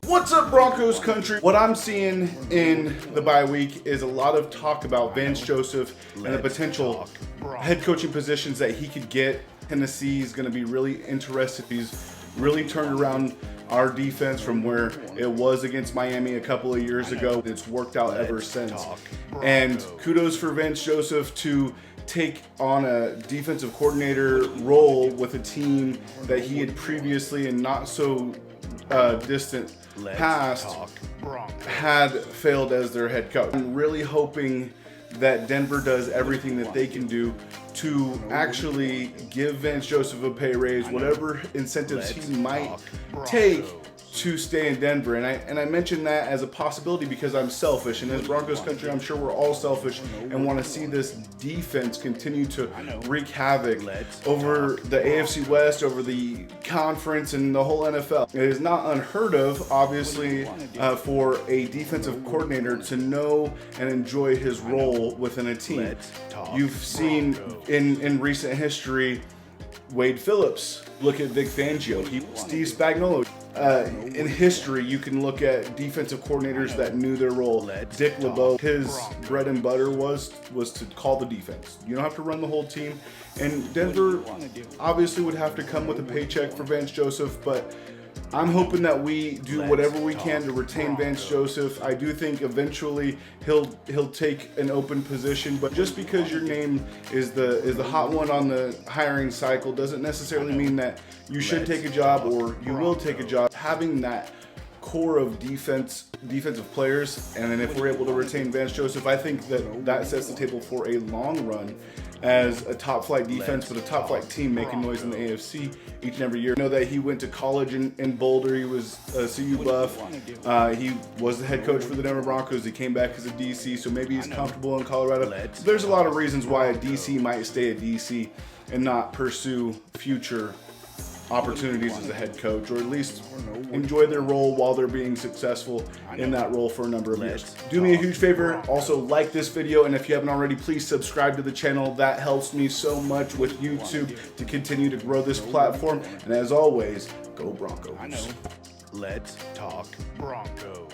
What's up, Broncos country? What I'm seeing in the bye week is a lot of talk about Vance Joseph and the potential head coaching positions that he could get. Tennessee is going to be really interested. He's really turned around our defense from where it was against Miami a couple of years ago. It's worked out ever since. And kudos for Vance Joseph to take on a defensive coordinator role with a team that he had previously and not so distant past had failed as their head coach. I'm really hoping that Denver does everything that they can do to actually give Vance Joseph a pay raise, whatever incentives he might take to stay in Denver. And I mention that as a possibility because I'm selfish, and as Broncos country, I'm sure we're all selfish and want to see this defense continue to wreak havoc over the AFC West, over the conference, and the whole NFL. It is not unheard of, obviously, for a defensive coordinator to know and enjoy his role within a team. You've seen in recent history, Wade Phillips, look at Vic Fangio, Steve Spagnuolo. In history, you can look at defensive coordinators that knew their role. Dick LeBeau, his bread and butter was to call the defense. You don't have to run the whole team. And Denver obviously would have to come with a paycheck for Vance Joseph, but I'm hoping that we do whatever we can to retain Vance Joseph. I do think eventually he'll take an open position, but just because your name is the hot one on the hiring cycle doesn't necessarily mean that you should take a job or you will take a job. Having that core of defensive players, and then if we're able to retain Vance Joseph, I think that sets the table for a long run as a top flight defense, but a top flight team making noise in the AFC each and every year. I know that he went to college in Boulder. He was a CU buff. He was the head coach for the Denver Broncos. He came back as a DC, so maybe he's comfortable in Colorado. There's a lot of reasons why a DC might stay a DC and not pursue future opportunities as a head coach, or at least enjoy their role while they're being successful in that role for a number of years. Do me a huge favor, also like this video, and if you haven't already, please subscribe to the channel. That helps me so much with YouTube to continue to grow this platform. And as always, go Broncos. Let's talk Broncos.